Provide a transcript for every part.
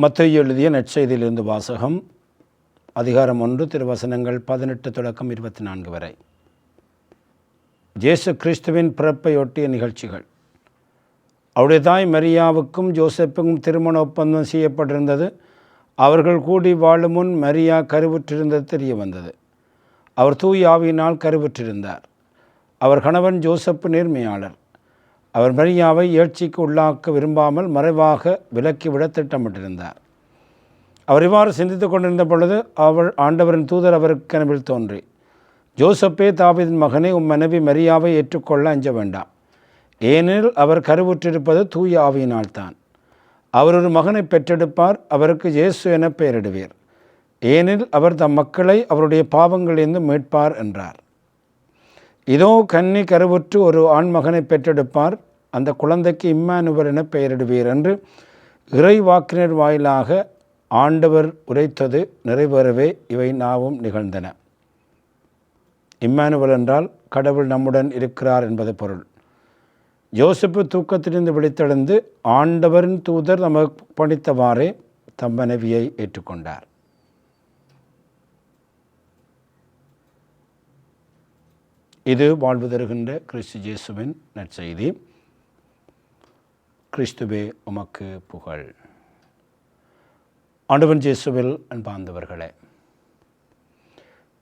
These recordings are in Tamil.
மத்தேயு எழுதிய நற்செய்தியிலிருந்து வாசகம். அதிகாரம் 1 திருவசனங்கள் 18 தொடக்கம் 24 வரை. இயேசு கிறிஸ்துவின் பிறப்பையொட்டிய நிகழ்ச்சிகள். அவருடைய தாய் மரியாவுக்கும் ஜோசப்புக்கும் திருமண ஒப்பந்தம் செய்யப்பட்டிருந்தது. அவர்கள் கூடி வாழும் முன் மரியா கருவுற்றிருந்தது தெரிய வந்தது. அவர் தூய ஆவியினால் கருவுற்றிருந்தார். அவர் கணவன் ஜோசப்பு நேர்மையாளர். அவர் மரியாவை ஏழ்ச்சிக்கு உள்ளாக்க விரும்பாமல் மறைவாக விலக்கிவிட திட்டமிட்டிருந்தார். அவர் இவ்வாறு சிந்தித்து கொண்டிருந்த பொழுது ஆண்டவரின் தூதர் அவருக்கு கனவில் தோன்றி, ஜோசப்பே, தாவீதின் மகனே, மனைவி மரியாவை ஏற்றுக்கொள்ள அஞ்ச வேண்டாம். ஏனெனில் அவர் கருவுற்றிருப்பது தூய ஆவியினால்தான். அவர் ஒரு மகனை பெற்றெடுப்பார். அவருக்கு இயேசு என பெயரிடுவீர். ஏனெனில் அவர் தம் மக்களை அவருடைய பாவங்களிலிருந்து மீட்பார் என்றார். இதோ கன்னி கருவுற்று ஒரு ஆண்மகனை பெற்றெடுப்பார். அந்த குழந்தைக்கு இம்மானுவேல் என பெயரிடுவீர் என்று இறைவாக்கினர் வாயிலாக ஆண்டவர் உரைத்தது நிறைவேறவே இவை நாவும் நிகழ்ந்தன. இம்மானுவேல் என்றால் கடவுள் நம்முடன் இருக்கிறார் என்பது பொருள். யோசப்பு தூக்கத்திலிருந்து விழித்தெழுந்து ஆண்டவரின் தூதர் நமக்கு பணித்தவாறே தம் மனைவியை ஏற்றுக்கொண்டார். இது வாழ்வு தருகின்ற கிறிஸ்து இயேசுவின் நற்செய்தி. கிறிஸ்துவே உமக்கு புகழ். ஆண்டவன் இயேசுவில் அன்பார்ந்தவர்களே,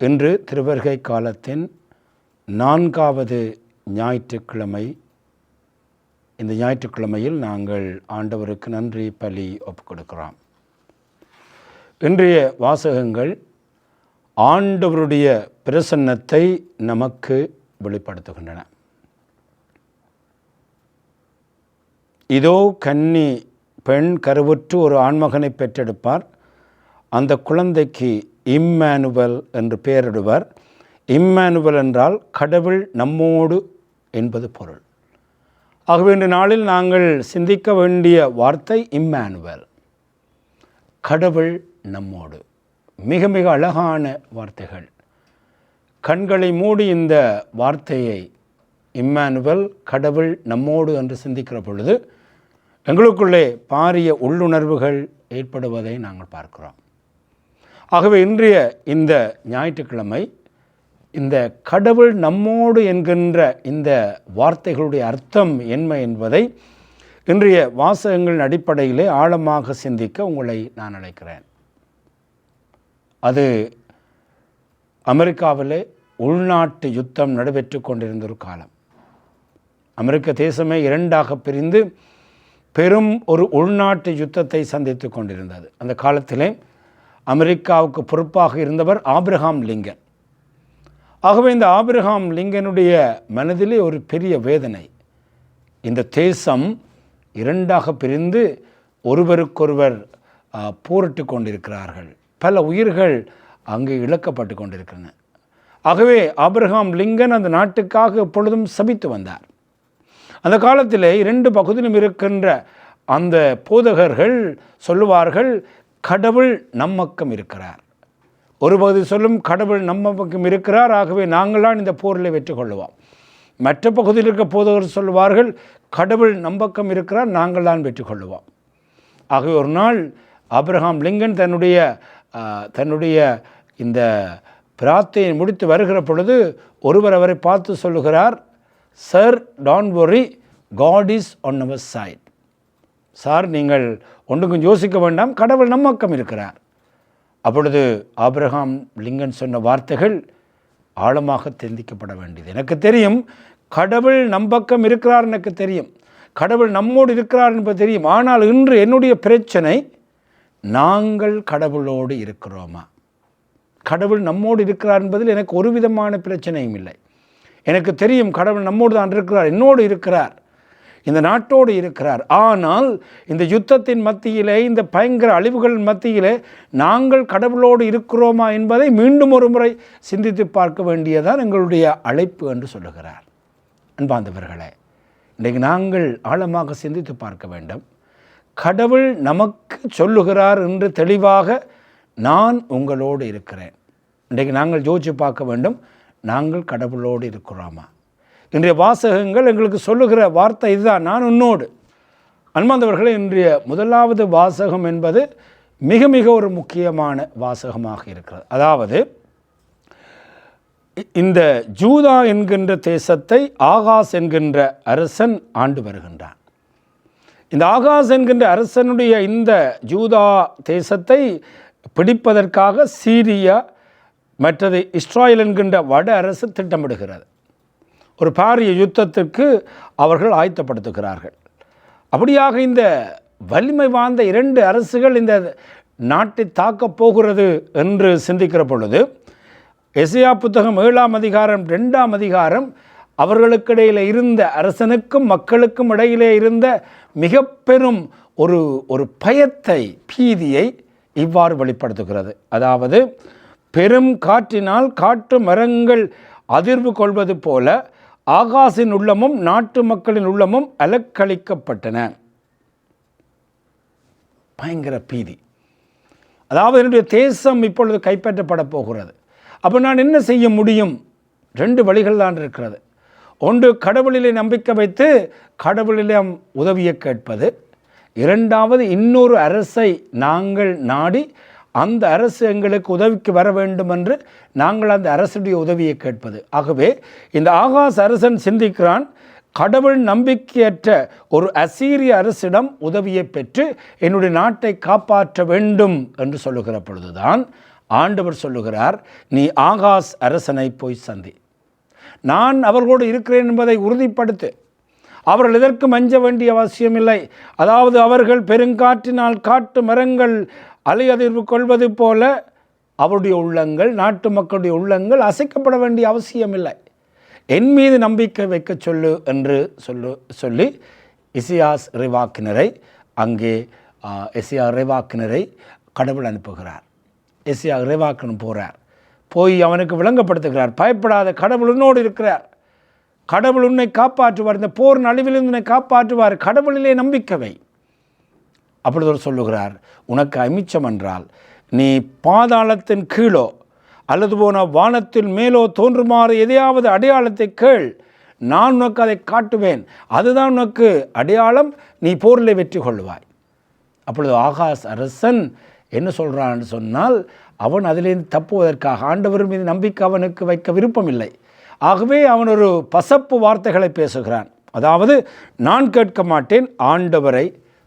இன்று திருவருகை காலத்தின் 4வது ஞாயிற்றுக்கிழமை. இந்த ஞாயிற்றுக்கிழமையில் நாங்கள் ஆண்டவருக்கு நன்றி பலி ஒப்புக் கொடுக்கிறோம். இன்றைய வாசகங்கள் ஆண்டவருடைய பிரசன்னத்தை நமக்கு வெளிப்படுத்துகின்றன. இதோ கன்னி பெண் கருவுற்று ஒரு ஆண்மகனை பெற்றெடுப்பார். அந்த குழந்தைக்கு இம்மானுவேல் என்று பெயரிடுவார். இம்மானுவேல் என்றால் கடவுள் நம்மோடு என்பது பொருள். ஆகவே இன்று நாளில் நாங்கள் சிந்திக்க வேண்டிய வார்த்தை இம்மானுவேல், கடவுள் நம்மோடு. மிக மிக அழகான வார்த்தைகள். கண்களை மூடி இந்த வார்த்தையை இம்மானுவேல், கடவுள் நம்மோடு என்று சிந்திக்கிற பொழுது எங்களுக்குள்ளே பாரிய உள்ளுணர்வுகள் ஏற்படுவதை நாங்கள் பார்க்கிறோம். ஆகவே இன்றைய இந்த ஞாயிற்றுக்கிழமை இந்த கடவுள் நம்மோடு என்கின்ற இந்த வார்த்தைகளுடைய அர்த்தம் என்ன என்பதை இன்றைய வாசகங்களின் அடிப்படையிலே ஆழமாக சிந்திக்க உங்களை நான் அழைக்கிறேன். அது அமெரிக்காவிலே உள்நாட்டு யுத்தம் நடைபெற்று கொண்டிருந்த ஒரு காலம். அமெரிக்க தேசமே 2ஆக பிரிந்து பெரும் ஒரு உள்நாட்டு யுத்தத்தை சந்தித்து கொண்டிருந்தது. அந்த காலத்திலே அமெரிக்காவுக்கு பொறுப்பாக இருந்தவர் ஆபிரகாம் லிங்கன். ஆகவே இந்த ஆபிரகாம் லிங்கனுடைய மனதிலே ஒரு பெரிய வேதனை. இந்த தேசம் 2ஆக பிரிந்து ஒருவருக்கொருவர் போரிட்டு கொண்டிருக்கிறார்கள். பல உயிர்கள் அங்கே இழக்கப்பட்டு கொண்டிருக்கின்றன. ஆகவே ஆபிரகாம் லிங்கன் அந்த நாட்டுக்காக எப்பொழுதும் சபித்து வந்தார். அந்த காலத்தில் 2 பகுதியிலும் இருக்கின்ற அந்த போதகர்கள் சொல்லுவார்கள், கடவுள் நம்மக்கம் இருக்கிறார். ஒரு பகுதி சொல்லும், கடவுள் நம்மக்கம் இருக்கிறார், ஆகவே நாங்களாம் இந்த போரில் வெற்றி கொள்ளுவோம். மற்ற பகுதியில் இருக்க போதகர்கள் சொல்லுவார்கள், கடவுள் நம்பக்கம் இருக்கிறார், நாங்கள் தான் வெற்றி கொள்ளுவோம். ஆகவே ஒரு நாள் ஆபிரகாம் லிங்கன் தன்னுடைய இந்த பிரார்த்தனையை முடித்து வருகிற பொழுது ஒருவர் அவரை பார்த்து சொல்லுகிறார், sir, don't worry, God is on our side. Sir, நீங்கள் ஒன்றுக்கும் யோசிக்க வேண்டாம், கடவுள் நம்மக்கம் இருக்கிறார். அப்பொழுது ஆபிரகாம் லிங்கன் சொன்ன வார்த்தைகள் ஆழமாக சிந்திக்கப்பட வேண்டியது. எனக்கு தெரியும் கடவுள் நம்பக்கம் இருக்கிறார், எனக்கு தெரியும் கடவுள் நம்மோடு இருக்கிறார் என்பது தெரியும். ஆனால் இன்று என்னுடைய பிரச்சனை, நாங்கள் கடவுளோடு இருக்கிறோமா? கடவுள் நம்மோடு இருக்கிறார் என்பதில் எனக்கு ஒரு விதமான பிரச்சனையும் இல்லை. எனக்கு தெரியும் கடவுள் நம்மோடு தான் இருக்கிறார், என்னோடு இருக்கிறார், இந்த நாட்டோடு இருக்கிறார். ஆனால் இந்த யுத்தத்தின் மத்தியிலே, இந்த பயங்கர அழிவுகள் மத்தியிலே நாங்கள் கடவுளோடு இருக்கிறோமா என்பதை மீண்டும் ஒரு முறை சிந்தித்து பார்க்க வேண்டியதான் எங்களுடைய அழைப்பு என்று சொல்லுகிறார். அன்பார்ந்தவர்களே, இன்றைக்கு நாங்கள் ஆழமாக சிந்தித்து பார்க்க வேண்டும். கடவுள் நமக்கு சொல்லுகிறார் என்று தெளிவாக, நான் உங்களோடு இருக்கிறேன். இன்றைக்கு நாங்கள் யோசித்து பார்க்க வேண்டும், நாங்கள் கடவுளோடு இருக்கிறோமா? இன்றைய வாசகங்கள் எங்களுக்கு சொல்லுகிற வார்த்தை இதுதான், நான் உன்னோடு. அன்பார்ந்தவர்களே, இன்றைய முதலாவது வாசகம் என்பது மிக மிக ஒரு முக்கியமான வாசகமாக இருக்கிறது. அதாவது இந்த ஜூதா என்கின்ற தேசத்தை ஆகாஸ் என்கின்ற அரசன் ஆண்டு வருகின்றான். இந்த ஆகாஸ் என்கின்ற அரசனுடைய இந்த ஜூதா தேசத்தை பிடிப்பதற்காக சீரியா மற்றது இஸ்ராயல் என்கின்ற வட அரசு திட்டமிடுகிறது. ஒரு பாரிய யுத்தத்திற்கு அவர்கள் ஆயத்தப்படுத்துகிறார்கள். அப்படியாக இந்த வலிமை வாய்ந்த 2 அரசுகள் இந்த நாட்டை தாக்கப் போகிறது என்று சிந்திக்கிற பொழுது எசையா புத்தகம் 7ஆம் அதிகாரம் 2ஆம் அதிகாரம் அவர்களுக்கிடையில் இருந்த அரசனுக்கும் மக்களுக்கும் இடையிலே இருந்த மிக பெரும் ஒரு பயத்தை, பீதியை இவ்வாறு வெளிப்படுத்துகிறது. அதாவது பெரும் காற்றினால் காட்டு மரங்கள் அதிர்வு கொள்வது போல ஆகாசின் உள்ளமும் நாட்டு மக்களின் உள்ளமும் அலக்களிக்கப்பட்டன. பயங்கர பீதி. அதாவது என்னுடைய தேசம் இப்பொழுது கைப்பற்றப்பட போகிறது. அப்போ நான் என்ன செய்ய முடியும்? 2 வழிகள் தான் இருக்கிறது. ஒன்று, கடவுளிலே நம்பிக்கை வைத்து கடவுளிடம் உதவியை கேட்பது. 2வது, இன்னொரு அரசை நாங்கள் நாடி அந்த அரசு எங்களுக்கு உதவிக்கு வர வேண்டும் என்று நாங்கள் அந்த அரசுடைய உதவியை கேட்பது. ஆகவே இந்த ஆகாஸ் அரசன் சிந்திக்கிறான், கடவுள் நம்பிக்கையற்ற ஒரு அசீரிய அரசிடம் உதவியை பெற்று என்னுடைய நாட்டை காப்பாற்ற வேண்டும் என்று சொல்லுகிற பொழுதுதான் ஆண்டவர் சொல்லுகிறார், நீ ஆகாஸ் அரசனை போய் சந்தி, நான் அவர்களோடு இருக்கிறேன் என்பதை உறுதிப்படுத்து. அவர்கள் எதற்கும் அஞ்ச வேண்டிய அவசியமில்லை. அதாவது அவர்கள் பெருங்காற்றினால் காட்டு மரங்கள் அலையதிர்வு கொள்வது போல அவருடைய உள்ளங்கள், நாட்டு மக்களுடைய உள்ளங்கள் அசைக்கப்பட வேண்டிய அவசியமில்லை. என் மீது நம்பிக்கை வைக்க சொல்லு என்று சொல்லி இசையாஸ் இறைவாக்கினரை அங்கே எசையா இறைவாக்கினரை கடவுள் அனுப்புகிறார். எசையா இறைவாக்கினர் போகிறார். போய் அவனுக்கு விளங்கப்படுத்துகிறார், பயப்படாத, கடவுள் உன்னோடு இருக்கிறார், கடவுள் உன்னை காப்பாற்றுவார், இந்த போர் நடுவிலிருந்து உன்னை காப்பாற்றுவார், கடவுளிலே நம்பிக்கை வை. அப்பொழுது அவர் சொல்லுகிறார், உனக்கு அமிச்சம் என்றால் நீ பாதாளத்தின் கீழோ அல்லது போன வானத்தின் மேலோ தோன்றுமாறு எதையாவது அடையாளத்தை கேள், நான் உனக்கு அதை காட்டுவேன், அதுதான் உனக்கு அடையாளம், நீ போரில் வெற்றி கொள்வாய். அப்பொழுது ஆகாஸ் அரசன் என்ன சொல்கிறான்னு சொன்னால், அவன் அதிலிருந்து தப்புவதற்காக ஆண்டவர் மீது நம்பிக்கை அவனுக்கு வைக்க விருப்பமில்லை. ஆகவே அவன் ஒரு பசப்பு வார்த்தைகளை பேசுகிறான். அதாவது, நான் கேட்க மாட்டேன், ஆண்டவரை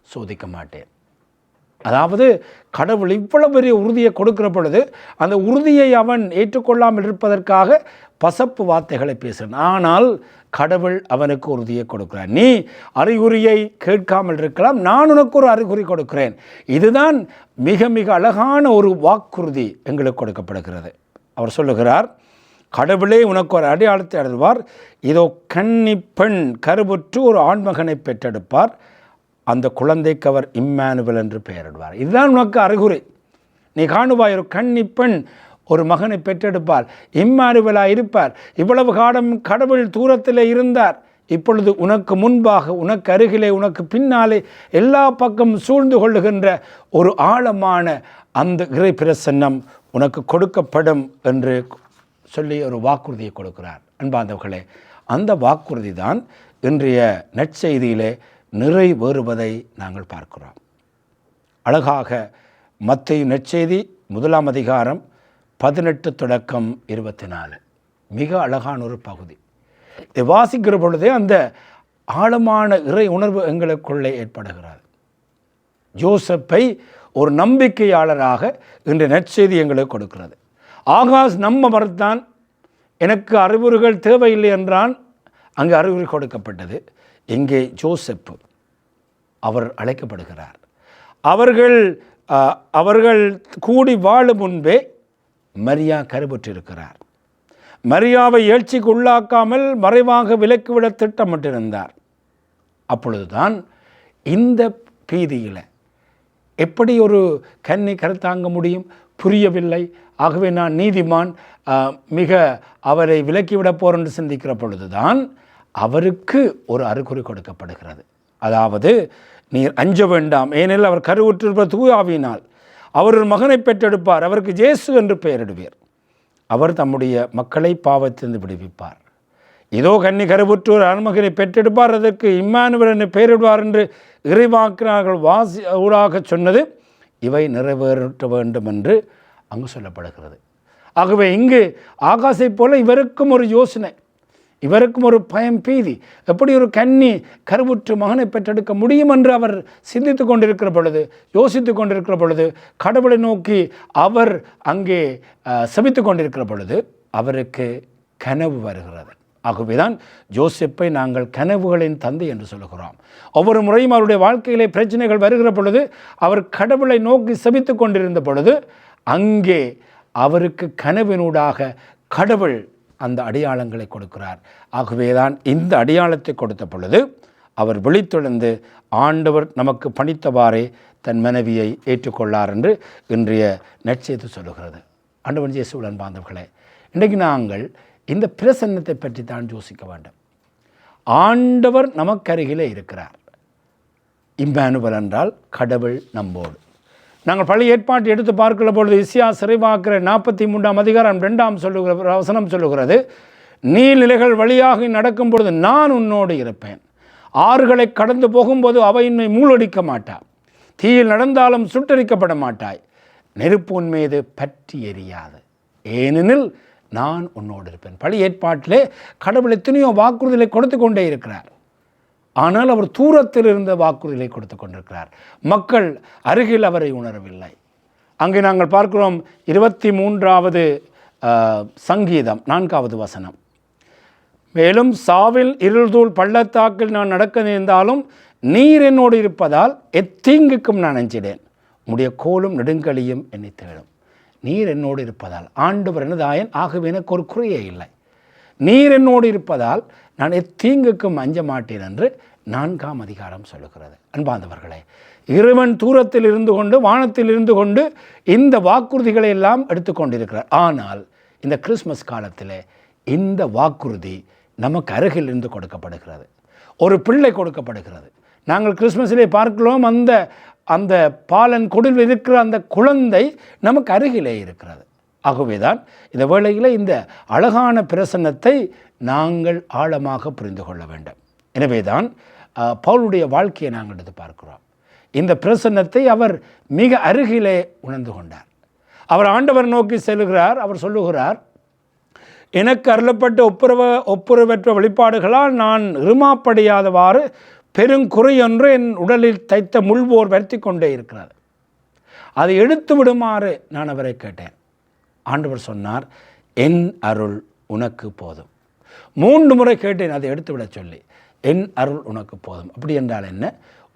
சோதிக்க மாட்டேன். அதாவது கடவுள் இவ்வளவு பெரிய உறுதியை கொடுக்கிற பொழுது அந்த உறுதியை அவன் ஏற்றுக்கொள்ளாமல் இருப்பதற்காக பசப்பு வார்த்தைகளை பேசுகிறான். ஆனால் கடவுள் அவனுக்கு உறுதியை கொடுக்கிறார். நீ அறிகுறியை கேட்காமல் இருக்கலாம், நான் உனக்கு ஒரு அறிகுறி கொடுக்கிறேன். இதுதான் மிக மிக அழகான ஒரு வாக்குறுதி எங்களுக்கு கொடுக்கப்படுகிறது. அவர் சொல்லுகிறார், கடவுளே உனக்கு ஒரு அடையாளத்தை அருள்வார், இதோ கன்னி பெண் கருவுற்று ஒரு ஆண்மகனை பெற்றெடுப்பார், அந்த குழந்தைக்கு அவர் இம்மானுவேல் என்று பெயரிடுவார். இதுதான் உனக்கு அறிகுறி. நீ காணுவாய், ஒரு கன்னி பெண் ஒரு மகனை பெற்றெடுப்பார், இம்மானுவேலாக இருப்பார். இவ்வளவு காலம் கடவுள் தூரத்திலே இருந்தார், இப்பொழுது உனக்கு முன்பாக, உனக்கு அருகிலே, உனக்கு பின்னாலே எல்லா பக்கமும் சூழ்ந்து கொள்ளுகின்ற ஒரு ஆழமான அந்த இறை பிரசன்னம் உனக்கு கொடுக்கப்படும் என்று சொல்லி ஒரு வாக்குறுதியை கொடுக்கிறார். அன்பார்ந்தவர்களே, அந்த வாக்குறுதி தான் இன்றைய நற்செய்தியிலே நிறைவேறுவதை நாங்கள் பார்க்கிறோம். அழகாக மத்தேயு நற்செய்தி 1ஆம் அதிகாரம் 18 தொடக்கம் 24 மிக அழகான ஒரு பகுதி. இதை வாசிக்கிற பொழுதே அந்த ஆழமான இறை உணர்வு எங்களுக்குள்ளே ஏற்படுகிறது. ஜோசப்பை ஒரு நம்பிக்கையாளராக இன்றைய நற்செய்தி எங்களுக்கு கொடுக்கிறது. ஆகாஸ் நம்ம மறுத்தான், எனக்கு அறிகுறிகள் தேவையில்லை என்றான், அங்கு அறிகுறி கொடுக்கப்பட்டது. இங்கே ஜோசப் அவர் அழைக்கப்படுகிறார். அவர்கள் கூடி வாழும் முன்பே மரியா கருவுற்றிருக்கிறார். மரியாவை எழுச்சிக்கு உள்ளாக்காமல் மறைவாக விலக்கிவிட திட்டமிட்டிருந்தார். அப்பொழுதுதான் இந்த பீதியில் எப்படி ஒரு கன்னி கருத்தாங்க முடியும்? புரியவில்லை. ஆகவே நான் நீதிமான், மிக அவரை விலக்கிவிடப் போர் என்று சிந்திக்கிற பொழுதுதான் அவருக்கு ஒரு அறிகுறி கொடுக்கப்படுகிறது. அதாவது, நீர் அஞ்ச வேண்டாம், ஏனெனில் அவர் கருவுற்றிருப்ப தூய ஆவியினால் அவர் ஒரு மகனை பெற்றெடுப்பார், அவருக்கு இயேசு என்று பெயரிடுவீர். அவர் தம்முடைய மக்களை பாவத்திலிருந்து விடுவிப்பார். இதோ கன்னி கருவுற்று ஒரு ஆண்மகனை பெற்றெடுப்பார், அதற்கு இம்மானுவேல் என்று பெயரிடுவார் என்று இறைவாக்கினர்கள் ஊடாக சொன்னது இவை நிறைவேற்ற வேண்டும் என்று அங்கு சொல்லப்படுகிறது. ஆகவே இங்கு ஆகாசை போல இவருக்கும் ஒரு யோசனை, இவருக்கும் ஒரு பயம், பீதி, எப்படி ஒரு கன்னி கருவுற்று மகனை பெற்றெடுக்க முடியும் என்று அவர் சிந்தித்து கொண்டிருக்கிற பொழுது, யோசித்து கொண்டிருக்கிற பொழுது, கடவுளை நோக்கி அவர் அங்கே செபித்து கொண்டிருக்கிற பொழுது அவருக்கு கனவு வருகிறது. ஆகவேதான் ஜோசப்பை நாங்கள் கனவுகளின் தந்தை என்று சொல்லுகிறோம். ஒவ்வொரு முறையும் அவருடைய வாழ்க்கையிலே பிரச்சனைகள் வருகிற பொழுது அவர் கடவுளை நோக்கி செபித்து கொண்டிருந்த பொழுது அங்கே அவருக்கு கனவினூடாக கடவுள் அந்த அடையாளங்களை கொடுக்கிறார். ஆகவேதான் இந்த அடையாளத்தை கொடுத்த பொழுது அவர் விழித்தெழுந்து ஆண்டவர் நமக்கு பணித்தவாறே தன் மனைவியை ஏற்றுக்கொள்ளார் என்று இன்றைய நற்செய்தி சொல்லுகிறது. ஆண்டவர் இயேசுவுடன் பாந்தவர்களே, இன்றைக்கு நாங்கள் இந்த பிரசன்னத்தை பற்றி தான் யோசிக்க வேண்டும். ஆண்டவர் நமக்கு அருகிலே இருக்கிறார். இம்மானுவேல் என்றால் கடவுள் நம்மோடு. நாங்கள் பழைய ஏற்பாட்டை எடுத்து பார்க்கிற பொழுது இசியா சிறைவாக்கிற 43ஆம் அதிகாரம் 2ஆம் வசனம் சொல்லுகிறது, நீர்நிலைகள் வழியாக நடக்கும் பொழுது நான் உன்னோடு இருப்பேன், ஆறுகளை கடந்து போகும்போது அவை என்னை மூழ்கடிக்க மாட்டாய், தீயில் நடந்தாலும் சுட்டரிக்கப்பட மாட்டாய், நெருப்பு உன் மீது பற்றி எரியாது, ஏனெனில் நான் உன்னோடு இருப்பேன். பழைய ஏற்பாட்டிலே கடவுள் எத்தனையோ வாக்குறுதிகளை கொடுத்து கொண்டே இருக்கிறார். ஆனால் அவர் தூரத்தில் இருந்த வாக்குறுதிகளை கொடுத்து கொண்டிருக்கிறார். மக்கள் அருகில் அவரை உணரவில்லை. அங்கே நாங்கள் பார்க்கிறோம் 23வது சங்கீதம் 4வது வசனம், மேலும் சாவில் இருள்தூள் பள்ளத்தாக்கில் நான் நடக்க நேர்ந்தாலும் நீர் என்னோடு இருப்பதால் எத்தீங்குக்கும் நான் அஞ்சிடேன், உம்முடைய கோலும் நெடுங்கலியும் என்னை தேடும். நீர் என்னோடு இருப்பதால், ஆண்டவர் எனதாயன், ஆகவே எனக்கு ஒரு குறையே இல்லை, நீர் என்னோடு இருப்பதால் நான் எத்தீங்குக்கும் அஞ்ச மாட்டேன் என்று 4ஆம் அதிகாரம் சொல்லுகிறது. அன்பார்ந்தவர்களே, இறைவன் தூரத்தில் இருந்து கொண்டு வானத்தில் இருந்து கொண்டு இந்த வாக்குறுதிகளை எல்லாம் எடுத்துக்கொண்டிருக்கிறார். ஆனால் இந்த கிறிஸ்மஸ் காலத்தில் இந்த வாக்குறுதி நமக்கு அருகில் இருந்து கொடுக்கப்படுகிறது. ஒரு பிள்ளை கொடுக்கப்படுகிறது. நாங்கள் கிறிஸ்மஸிலே பார்க்கிறோம், அந்த பாலன் குடில் இருக்கிற அந்த குழந்தை நமக்கு அருகிலே இருக்கிறது. ஆகவேதான் இந்த வேளையில் இந்த அழகான பிரசன்னத்தை நாங்கள் ஆழமாக புரிந்து கொள்ள வேண்டும். எனவேதான் பவுலுடைய வாழ்க்கையை நாங்கள் எடுத்து பார்க்கிறோம். இந்த பிரசன்னத்தை அவர் மிக அருகிலே உணர்ந்து கொண்டார். அவர் ஆண்டவர் நோக்கி செல்கிறார். அவர் சொல்லுகிறார், எனக்கு அருளப்பட்ட ஒப்புரவற்ற வெளிப்பாடுகளால் நான் இருமாப்படையாதவாறு பெருங்குறையொன்று என் உடலில் தைத்த முள்வோர் வருத்தி கொண்டே இருக்கிறது, அதை எடுத்து விடுமாறு நான் அவரை கேட்டேன். ஆண்டவர் சொன்னார், என் அருள் உனக்கு போதும். 3 முறை கேட்டேன் அதை எடுத்து விட சொல்லி. என் அருள் உனக்கு போதும். அப்படி என்றால் என்ன?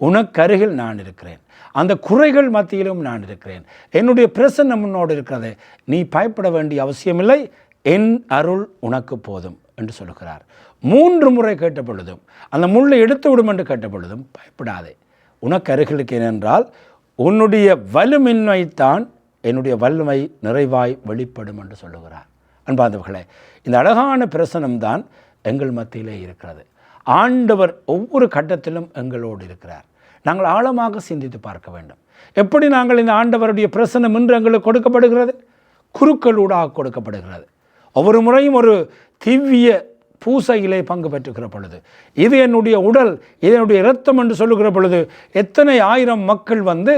உனக்கு அருகில் நான் இருக்கிறேன், அந்த குறைகள் மத்தியிலும் நான் இருக்கிறேன், என்னுடைய பிரசன்னம் உன்னோடு இருக்கிறது, நீ பயப்பட வேண்டிய அவசியமில்லை, என் அருள் உனக்கு போதும் என்று சொல்லுகிறார். 3 முறை கேட்ட பொழுதும், அந்த முள்ளை எடுத்து விடும் என்று கேட்ட பொழுதும் பயப்படாதே, உனக்கு அருகில் இருக்கிறேன் என்றால் உன்னுடைய வலுமின்மைத்தான் என்னுடைய வல்லமை நிறைவாய் வெளிப்படும் என்று சொல்லுகிறார். அன்பார்ந்தவர்களே, இந்த அழகான பிரசனம்தான் எங்கள் மத்தியிலே இருக்கிறது. ஆண்டவர் ஒவ்வொரு கட்டத்திலும் எங்களோடு இருக்கிறார். நாங்கள் ஆழமாக சிந்தித்து பார்க்க வேண்டும். எப்படி நாங்கள் இந்த ஆண்டவருடைய பிரசனம் இன்று எங்களுக்கு கொடுக்கப்படுகிறது? குருக்களூடாக கொடுக்கப்படுகிறது. ஒவ்வொரு முறையும் ஒரு திவ்ய பூசையிலே பங்கு பெற்றுக்கிற பொழுது, இது என்னுடைய உடல், இது என்னுடைய இரத்தம் என்று சொல்லுகிற பொழுது எத்தனை ஆயிரம் மக்கள் வந்து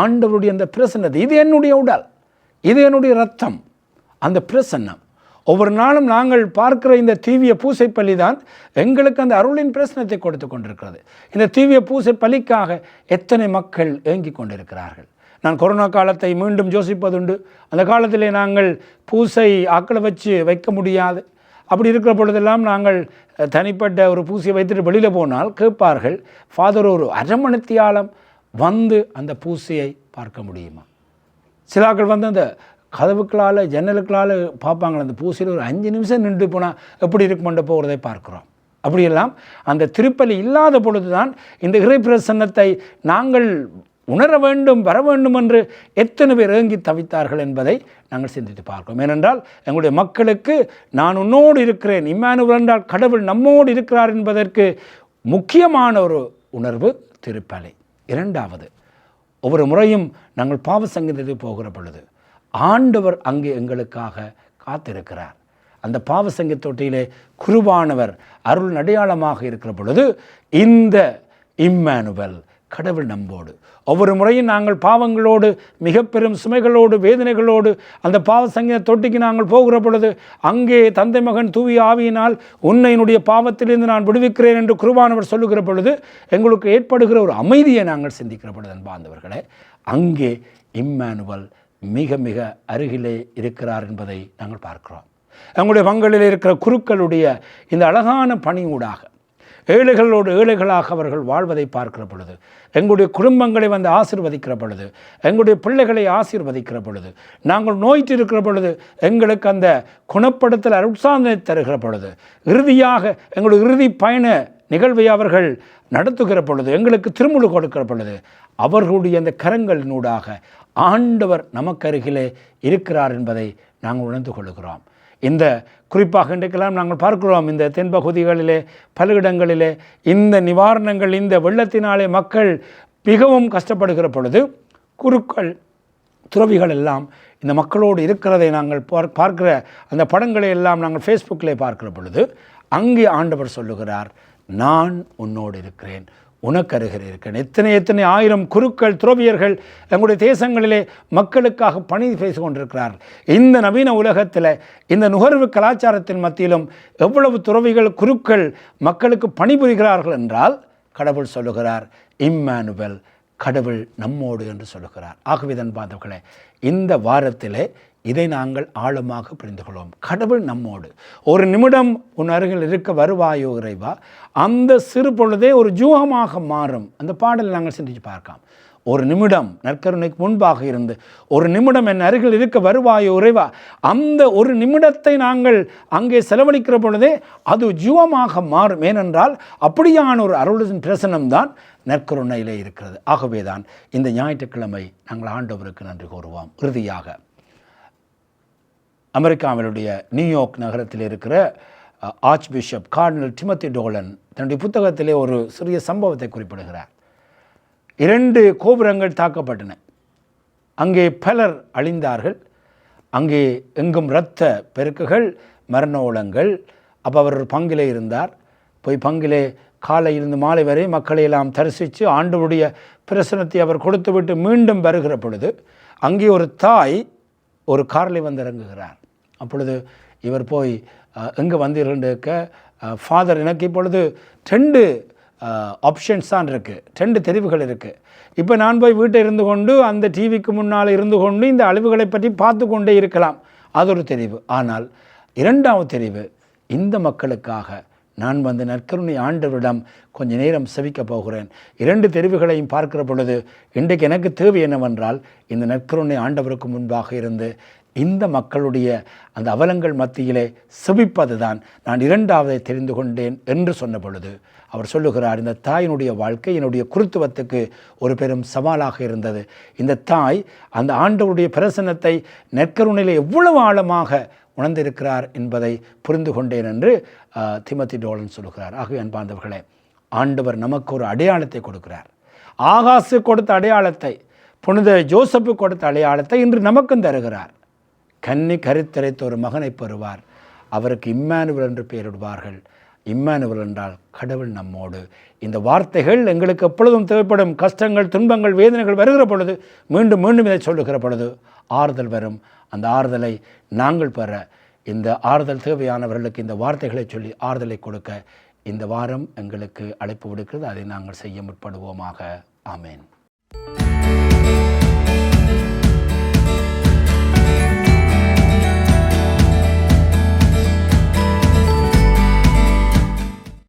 ஆண்டவருடைய அந்த பிரசன்னத்தை, இது என்னுடைய உடல், இது என்னுடைய இரத்தம், அந்த பிரசன்னம் ஒவ்வொரு நாளும் நாங்கள் பார்க்கிற இந்த தீவிய பூசை பலி தான் எங்களுக்கு அந்த அருளின் பிரசனத்தை கொடுத்து கொண்டிருக்கிறது. இந்த தீவிய பூசை பலிக்காக எத்தனை மக்கள் ஏங்கி கொண்டிருக்கிறார்கள். நான் கொரோனா காலத்தை மீண்டும் யோசிப்பதுண்டு. அந்த காலத்திலே நாங்கள் பூசை ஆக்களை வச்சு வைக்க முடியாது. அப்படி இருக்கிற பொழுதெல்லாம் நாங்கள் தனிப்பட்ட ஒரு பூசையை வைத்துட்டு வெளியில் போனால் கேட்பார்கள், ஃபாதர் ஒரு அரை மணித்தியாலம் வந்து அந்த பூசையை பார்க்க முடியுமா? சிலாக்கள் வந்து அந்த கதவுக்களால் ஜன்னலுக்களால் பார்ப்பாங்களே, அந்த பூசையில் ஒரு 5 நிமிஷம் நின்று போனால் எப்படி இருக்குமென்று போகிறதை பார்க்குறோம். அப்படியெல்லாம் அந்த திருப்பலி இல்லாத பொழுது தான் இந்த இறை பிரசன்னத்தை நாங்கள் உணர வேண்டும், வர வேண்டும் என்று எத்தனை பேர் ஏங்கி தவித்தார்கள் என்பதை நாங்கள் சிந்தித்து பார்க்கிறோம். ஏனென்றால் எங்களுடைய மக்களுக்கு நான் உன்னோடு இருக்கிறேன், இம்மானுவேல் என்றால் கடவுள் நம்மோடு இருக்கிறார் என்பதற்கு முக்கியமான ஒரு உணர்வு திருப்பலி. 2வது, ஒவ்வொரு முறையும் நாங்கள் பாவ சங்கீதத்துக்கு போகிற பொழுது ஆண்டவர் அங்கே எங்களுக்காக காத்திருக்கிறார். அந்த பாவசங்க தொட்டியிலே குருவானவர் அருள் அடையாளமாக இருக்கிற பொழுது இந்த இம்மானுவேல் கடவுள் நம்மோடு. ஒவ்வொரு முறையும் நாங்கள் பாவங்களோடு மிக பெரும் சுமைகளோடு வேதனைகளோடு அந்த பாவ சங்கீத தொட்டிக்கு நாங்கள் போகிற பொழுது அங்கே தந்தை மகன் தூவி ஆவியினால் உன்னை என்னுடைய பாவத்திலிருந்து நான் விடுவிக்கிறேன் என்று குருவானவர் சொல்லுகிற பொழுது எங்களுக்கு ஏற்படுகிற ஒரு அமைதியை நாங்கள் சிந்திக்கிற பொழுது அன்பார்ந்தவர்களே, அங்கே இம்மானுவேல் மிக மிக அருகிலே இருக்கிறார் என்பதை நாங்கள் பார்க்கிறோம். எங்களுடைய பங்களில் இருக்கிற குருக்களுடைய இந்த அழகான பணியூடாக ஏழைகளோடு ஏழைகளாக அவர்கள் வாழ்வதை பார்க்கிற பொழுது, எங்களுடைய குடும்பங்களை வந்து ஆசீர்வதிக்கிற பொழுது, எங்களுடைய பிள்ளைகளை ஆசீர்வதிக்கிற பொழுது, நாங்கள் நோய்ட்டு இருக்கிற பொழுது எங்களுக்கு அந்த குணப்படுத்தல் அருட்சாதனை தருகிற பொழுது, இறுதியாக எங்களுடைய இறுதி பயண நிகழ்வை அவர்கள் நடத்துகிற பொழுது, எங்களுக்கு திருமுழு கொடுக்கிற பொழுது, அவர்களுடைய அந்த கரங்களினூடாக ஆண்டவர் நமக்கு அருகிலே இருக்கிறார் என்பதை நாங்கள் உணர்ந்து கொள்கிறோம். இந்த குறிப்பாக இன்றைக்கெல்லாம் நாங்கள் பார்க்கிறோம், இந்த தென்பகுதிகளிலே பல இடங்களிலே இந்த நிவாரணங்கள், இந்த வெள்ளத்தினாலே மக்கள் மிகவும் கஷ்டப்படுகிற பொழுது குருக்கள் துறவிகள் எல்லாம் இந்த மக்களோடு இருக்கிறதை நாங்கள் பார்க்கிற அந்த படங்களை எல்லாம் நாங்கள் ஃபேஸ்புக்கிலே பார்க்கிற பொழுது அங்கே ஆண்டவர் சொல்லுகிறார், நான் உன்னோடு இருக்கிறேன், உனக்கு அருகில் இருக்கிறேன். எத்தனை ஆயிரம் குருக்கள் துறவியர்கள் எங்களுடைய தேசங்களிலே மக்களுக்காக பணி பேசி கொண்டிருக்கிறார்கள். இந்த நவீன உலகத்தில் இந்த நுகர்வு கலாச்சாரத்தின் மத்தியிலும் எவ்வளவு துறவிகள் குருக்கள் மக்களுக்கு பணிபுரிகிறார்கள் என்றால் கடவுள் சொல்லுகிறார், இம்மானுவேல் கடவுள் நம்மோடு என்று சொல்லுகிறார். ஆகவே தான் பார்த்தவர்களே, இந்த வாரத்திலே இதை நாங்கள் ஆழமாக புரிந்து கொள்வோம். கடவுள் நம்மோடு. ஒரு நிமிடம் உன் அருகில் இருக்க வருவாயோ இறைவா, அந்த சிறு பொழுதே ஒரு ஜூகமாக மாறும். அந்த பாடலை நாங்கள் சிந்தித்து பார்க்கலாம். ஒரு நிமிடம் நற்கருணைக்கு முன்பாக இருந்து ஒரு நிமிடம் என் அருகில் இருக்க வருவாயோ இறைவா, அந்த ஒரு நிமிடத்தை நாங்கள் அங்கே செலவழிக்கிற பொழுதே அது ஜீவமாக மாறும். ஏனென்றால் அப்படியான ஒரு அருளின் பிரசனம்தான் நற்கருணையிலே இருக்கிறது. ஆகவே தான் இந்த ஞாயிற்றுக்கிழமை நாங்கள் ஆண்டவருக்கு நன்றி கூறுவோம். இறுதியாக அமெரிக்காவினுடைய நியூயார்க் நகரத்தில் இருக்கிற ஆர்ச் பிஷப் கார்டினல் டிமத்தி டோலன் தன்னுடைய புத்தகத்திலே ஒரு சிறிய சம்பவத்தை குறிப்பிடுகிறார். 2 கோபுரங்கள் தாக்கப்பட்டன. அங்கே பலர் அழிந்தார்கள். அங்கே எங்கும் இரத்த பெருக்குகள், மரண ஓலங்கள். அப்போ அவர் பங்கிலே இருந்தார். போய் பங்கிலே காலையிலிருந்து மாலை வரை மக்களை எல்லாம் தரிசித்து ஆண்டவருடைய பிரசனத்தை அவர் கொடுத்துவிட்டு மீண்டும் வருகிற பொழுது அங்கே ஒரு தாய் ஒரு காரில் வந்து இறங்குகிறார். அப்பொழுது இவர் போய் எங்கே வந்தீர்கள் இருக்க, ஃபாதர் எனக்கு இப்பொழுது 2 ஆப்ஷன்ஸ் தான் இருக்குது, 2 தெரிவுகள் இருக்குது. இப்போ நான் போய் வீட்டை இருந்து கொண்டு அந்த டிவிக்கு முன்னால் இருந்து கொண்டு இந்த அழிவுகளை பற்றி பார்த்து கொண்டே இருக்கலாம், அது ஒரு தெரிவு. ஆனால் 2வது தெரிவு, இந்த மக்களுக்காக நான் வந்து நற்கருணை ஆண்டவரிடம் கொஞ்ச நேரம் செவிக்க போகிறேன். 2 தெரிவுகளையும் பார்க்கிற பொழுது இன்றைக்கு எனக்கு தேவை என்னவென்றால் இந்த நற்கருணை ஆண்டவருக்கு முன்பாக இருந்து இந்த மக்களுடைய அந்த அவலங்கள் மத்தியிலே செபிப்பது தான் நான் 2வதை தெரிந்து கொண்டேன் என்று சொன்ன பொழுது அவர் சொல்லுகிறார், இந்த தாயினுடைய வாழ்க்கை என்னுடைய குருத்துவத்துக்கு ஒரு பெரும் சவாலாக இருந்தது. இந்த தாய் அந்த ஆண்டவருடைய பிரசன்னத்தை நற்கருணையிலே எவ்வளவு ஆழமாக உணர்ந்திருக்கிறார் என்பதை புரிந்து கொண்டேன் என்று டிமத்தி டோலன் சொல்லுகிறார். ஆகவே அன்பார்ந்தவர்களே, ஆண்டவர் நமக்கு ஒரு அடையாளத்தை கொடுக்கிறார். ஆகாசு கொடுத்த அடையாளத்தை, புனித ஜோசப்பு கொடுத்த அடையாளத்தை இன்று நமக்கும் தருகிறார். கன்னி கருத்தரைத்த ஒரு மகனை பெறுவார், அவருக்கு இம்மானுவேல் என்று பெயரிடுவார்கள். இம்மானுவேல் என்றால் கடவுள் நம்மோடு. இந்த வார்த்தைகள் எங்களுக்கு எப்பொழுதும் தேவைப்படும் கஷ்டங்கள், துன்பங்கள், வேதனைகள் வருகிற பொழுது மீண்டும் மீண்டும் இதை சொல்லுகிற பொழுது ஆறுதல் வரும். அந்த ஆறுதலை நாங்கள் பெற இந்த ஆறுதல் தேவையானவர்களுக்கு இந்த வார்த்தைகளை சொல்லி ஆறுதலை கொடுக்க இந்த வாரம் எங்களுக்கு அழைப்பு விடுக்கிறது. அதை நாங்கள் செய்ய முற்படுவோமாக. ஆமேன்.